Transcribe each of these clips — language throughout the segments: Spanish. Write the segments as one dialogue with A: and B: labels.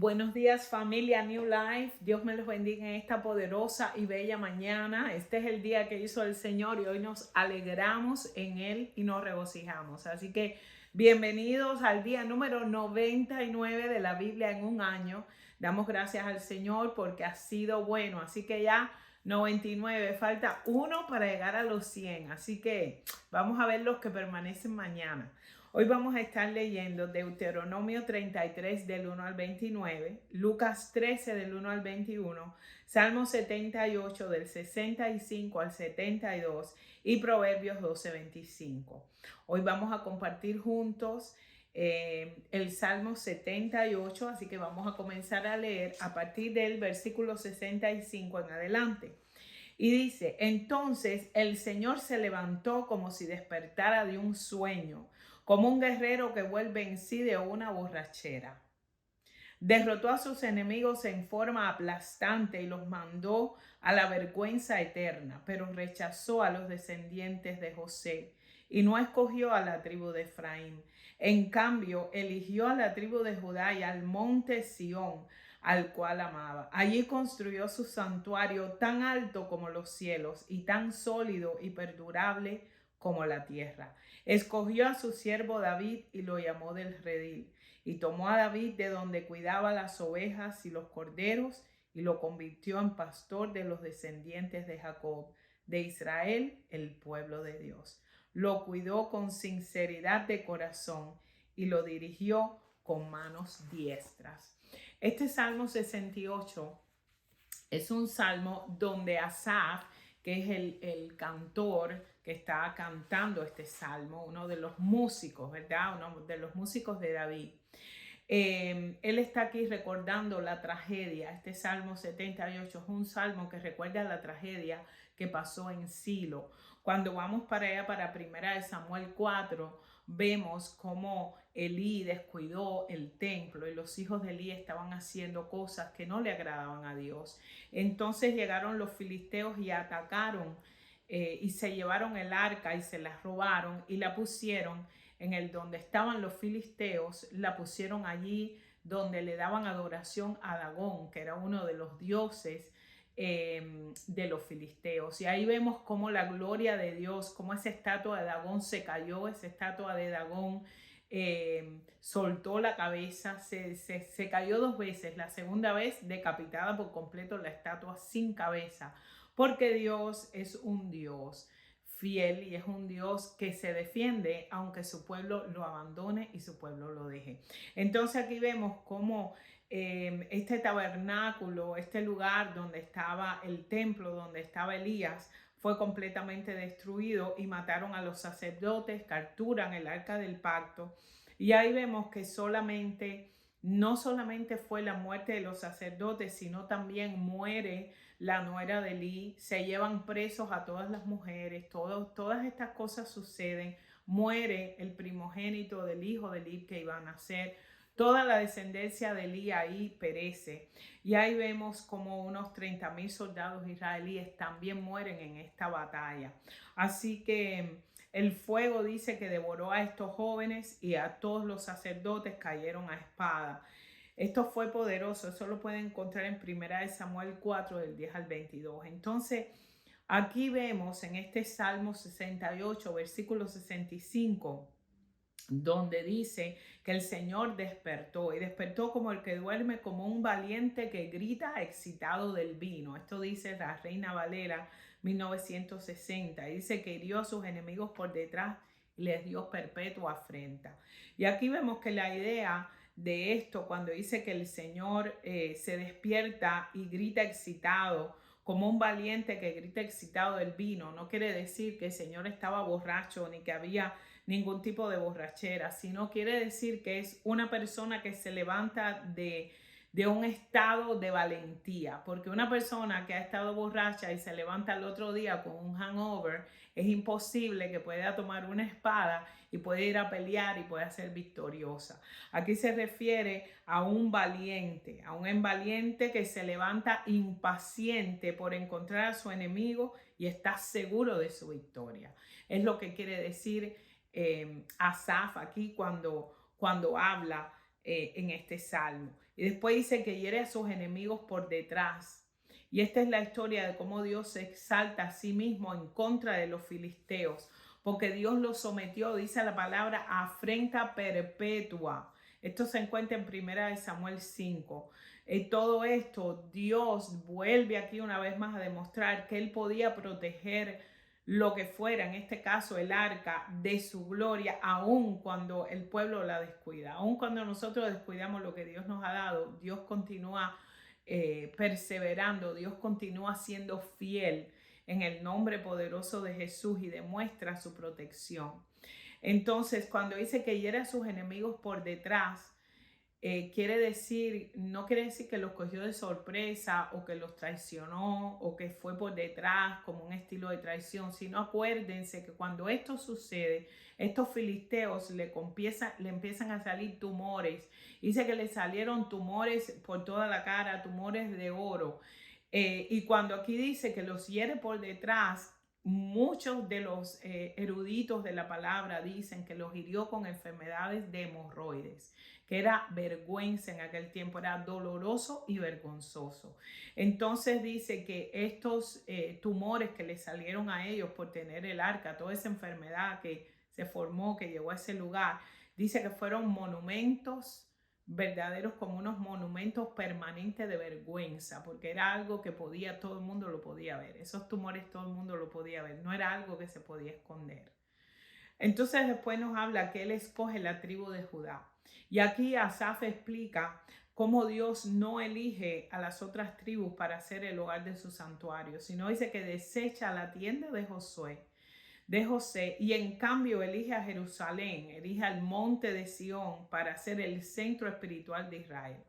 A: Buenos días, familia New Life. Dios me los bendiga en esta poderosa y bella mañana. Este es el día que hizo el Señor y hoy nos alegramos en Él y nos regocijamos. Así que bienvenidos al día número 99 de la Biblia en un año. Damos gracias al Señor porque ha sido bueno. Así que ya 99, falta uno para llegar a los 100. Así que vamos a ver los que permanecen mañana. Hoy vamos a estar leyendo Deuteronomio 33 del 1 al 29, Lucas 13 del 1 al 21, Salmo 78 del 65 al 72 y Proverbios 12, 25. Hoy vamos a compartir juntos el Salmo 78, así que vamos a comenzar a leer a partir del versículo 65 en adelante. Y dice: entonces el Señor se levantó como si despertara de un sueño, como un guerrero que vuelve en sí de una borrachera. Derrotó a sus enemigos en forma aplastante y los mandó a la vergüenza eterna, pero rechazó a los descendientes de José y no escogió a la tribu de Efraín. En cambio, eligió a la tribu de Judá y al monte Sión, al cual amaba. Allí construyó su santuario tan alto como los cielos y tan sólido y perdurable como la tierra. Escogió a su siervo David y lo llamó del redil. Y tomó a David de donde cuidaba las ovejas y los corderos y lo convirtió en pastor de los descendientes de Jacob, de Israel, el pueblo de Dios. Lo cuidó con sinceridad de corazón y lo dirigió con manos diestras. Este Salmo 68 es un salmo donde Asaf, que es el cantor que está cantando este salmo, uno de los músicos, ¿verdad? Uno de los músicos de David. Él está aquí recordando la tragedia. Este Salmo 78 es un salmo que recuerda la tragedia que pasó en Silo. Cuando vamos para allá, para 1 Samuel 4, vemos cómo Elí descuidó el templo y los hijos de Elí estaban haciendo cosas que no le agradaban a Dios. Entonces llegaron los filisteos y atacaron y se llevaron el arca y se la robaron y la pusieron en el donde estaban los filisteos, la pusieron allí donde le daban adoración a Dagón, que era uno de los dioses de los filisteos. Y ahí vemos cómo la gloria de Dios, cómo esa estatua de Dagón se cayó, esa estatua de Dagón soltó la cabeza, se cayó dos veces, la segunda vez decapitada por completo la estatua sin cabeza, porque Dios es un Dios fiel y es un Dios que se defiende aunque su pueblo lo abandone y su pueblo lo deje. Entonces aquí vemos cómo este tabernáculo, este lugar donde estaba el templo, donde estaba Elías, fue completamente destruido y mataron a los sacerdotes, capturan el arca del pacto. Y ahí vemos que no solamente fue la muerte de los sacerdotes, sino también muere la nuera de Elí, se llevan presos a todas las mujeres, todas estas cosas suceden, muere el primogénito del hijo de Elí que iba a nacer, toda la descendencia de Elí ahí perece. Y ahí vemos como unos 30,000 soldados israelíes también mueren en esta batalla. Así que el fuego dice que devoró a estos jóvenes y a todos los sacerdotes cayeron a espada. Esto fue poderoso, eso lo pueden encontrar en 1 Samuel 4 del 10 al 22. Entonces, aquí vemos en este Salmo 68, versículo 65, donde dice que el Señor despertó y despertó como el que duerme, como un valiente que grita excitado del vino. Esto dice la Reina Valera 1960. Y dice que hirió a sus enemigos por detrás y les dio perpetua afrenta. Y aquí vemos que la idea de esto, cuando dice que el Señor se despierta y grita excitado, como un valiente que grita excitado del vino, no quiere decir que el Señor estaba borracho ni que había ningún tipo de borrachera, sino quiere decir que es una persona que se levanta de un estado de valentía, porque una persona que ha estado borracha y se levanta el otro día con un hangover, es imposible que pueda tomar una espada y pueda ir a pelear y pueda ser victoriosa. Aquí se refiere a un valiente que se levanta impaciente por encontrar a su enemigo y está seguro de su victoria. Es lo que quiere decir Asaf aquí cuando habla en este salmo. Y después dice que hiere a sus enemigos por detrás. Y esta es la historia de cómo Dios se exalta a sí mismo en contra de los filisteos, porque Dios los sometió, dice la palabra, a afrenta perpetua. Esto se encuentra en 1 Samuel 5. Todo esto, Dios vuelve aquí una vez más a demostrar que Él podía proteger lo que fuera, en este caso el arca, de su gloria, aun cuando el pueblo la descuida. Aun cuando nosotros descuidamos lo que Dios nos ha dado, Dios continúa perseverando, Dios continúa siendo fiel en el nombre poderoso de Jesús y demuestra su protección. Entonces, cuando dice que hiere a sus enemigos por detrás, no quiere decir que los cogió de sorpresa o que los traicionó o que fue por detrás como un estilo de traición, sino acuérdense que cuando esto sucede, estos filisteos le empiezan a salir tumores. Dice que le salieron tumores por toda la cara, tumores de oro. Y cuando aquí dice que los hiere por detrás, muchos de los eruditos de la palabra dicen que los hirió con enfermedades de hemorroides, que era vergüenza en aquel tiempo, era doloroso y vergonzoso. Entonces dice que estos tumores que le salieron a ellos por tener el arca, toda esa enfermedad que se formó, que llegó a ese lugar, dice que fueron monumentos verdaderos, como unos monumentos permanentes de vergüenza, porque era algo que todo el mundo lo podía ver. Esos tumores todo el mundo lo podía ver, no era algo que se podía esconder. Entonces después nos habla que él escoge la tribu de Judá. Y aquí Asaf explica cómo Dios no elige a las otras tribus para ser el hogar de su santuario, sino dice que desecha la tienda de José, y en cambio elige a Jerusalén, elige al monte de Sión para ser el centro espiritual de Israel.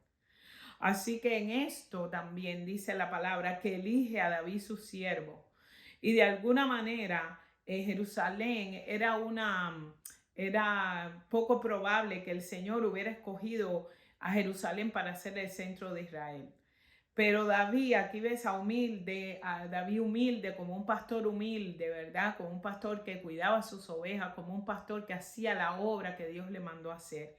A: Así que en esto también dice la palabra que elige a David su siervo. Y de alguna manera Jerusalén era poco probable que el Señor hubiera escogido a Jerusalén para ser el centro de Israel. Pero David, aquí ves a David humilde, como un pastor humilde, ¿verdad? Como un pastor que cuidaba sus ovejas, como un pastor que hacía la obra que Dios le mandó a hacer.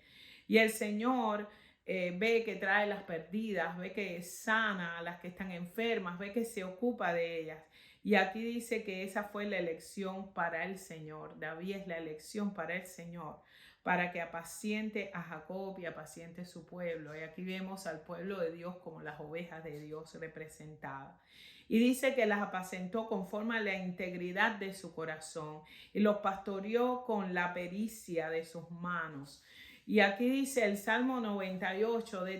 A: Y el Señor ve que trae las perdidas, ve que sana a las que están enfermas, ve que se ocupa de ellas. Y aquí dice que esa fue la elección para el Señor. David es la elección para el Señor, para que apaciente a Jacob y apaciente su pueblo. Y aquí vemos al pueblo de Dios como las ovejas de Dios representadas. Y dice que las apacentó conforme a la integridad de su corazón y los pastoreó con la pericia de sus manos. Y aquí dice el Salmo 98 se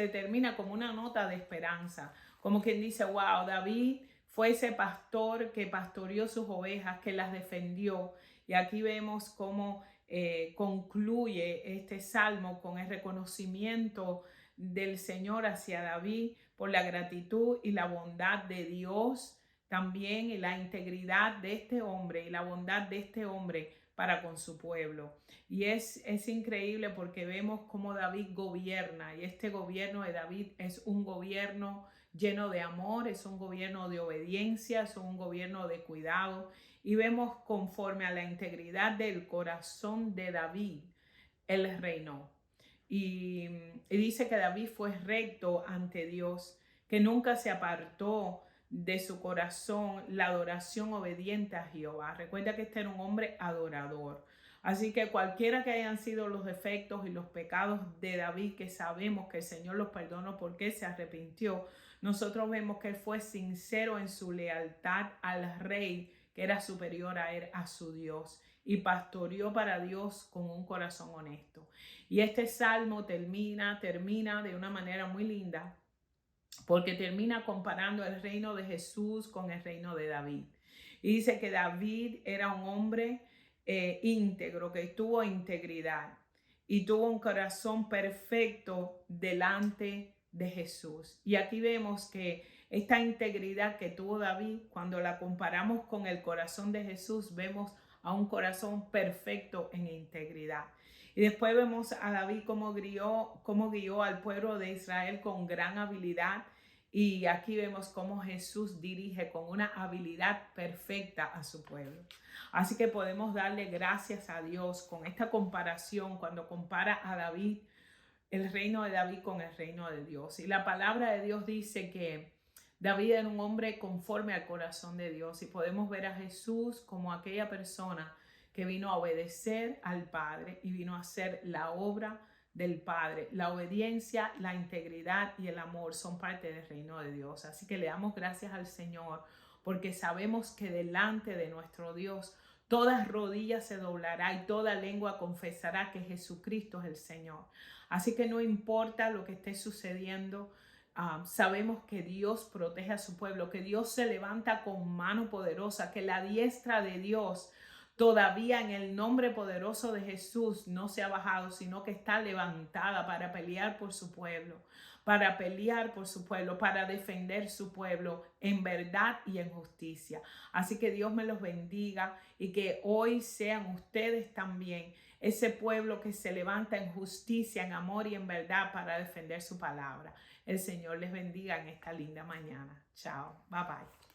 A: determina como una nota de esperanza, como quien dice, wow, David fue ese pastor que pastoreó sus ovejas, que las defendió. Y aquí vemos cómo concluye este salmo con el reconocimiento del Señor hacia David por la gratitud y la bondad de Dios también, y la integridad de este hombre y la bondad de este hombre para con su pueblo. Y es increíble porque vemos cómo David gobierna, y este gobierno de David es un gobierno lleno de amor, es un gobierno de obediencia, es un gobierno de cuidado, y vemos conforme a la integridad del corazón de David, él reinó. Y dice que David fue recto ante Dios, que nunca se apartó de su corazón la adoración obediente a Jehová. Recuerda que este era un hombre adorador. Así que cualquiera que hayan sido los defectos y los pecados de David, que sabemos que el Señor los perdonó porque se arrepintió, nosotros vemos que él fue sincero en su lealtad al rey, que era superior a él, a su Dios, y pastoreó para Dios con un corazón honesto. Y este salmo termina de una manera muy linda, porque termina comparando el reino de Jesús con el reino de David. Y dice que David era un hombre íntegro, que tuvo integridad y tuvo un corazón perfecto delante de Jesús. Y aquí vemos que esta integridad que tuvo David, cuando la comparamos con el corazón de Jesús, vemos a un corazón perfecto en integridad. Y después vemos a David cómo guió al pueblo de Israel con gran habilidad. Y aquí vemos cómo Jesús dirige con una habilidad perfecta a su pueblo. Así que podemos darle gracias a Dios con esta comparación, cuando compara a David el reino de David con el reino de Dios. Y la palabra de Dios dice que David era un hombre conforme al corazón de Dios, y podemos ver a Jesús como aquella persona que vino a obedecer al Padre y vino a hacer la obra del Padre. La obediencia, la integridad y el amor son parte del reino de Dios. Así que le damos gracias al Señor, porque sabemos que delante de nuestro Dios toda rodilla se doblará y toda lengua confesará que Jesucristo es el Señor. Así que no importa lo que esté sucediendo, sabemos que Dios protege a su pueblo, que Dios se levanta con mano poderosa, que la diestra de Dios todavía en el nombre poderoso de Jesús no se ha bajado, sino que está levantada para pelear por su pueblo, para pelear por su pueblo, para defender su pueblo en verdad y en justicia. Así que Dios me los bendiga y que hoy sean ustedes también ese pueblo que se levanta en justicia, en amor y en verdad para defender su palabra. El Señor les bendiga en esta linda mañana. Chao. Bye bye.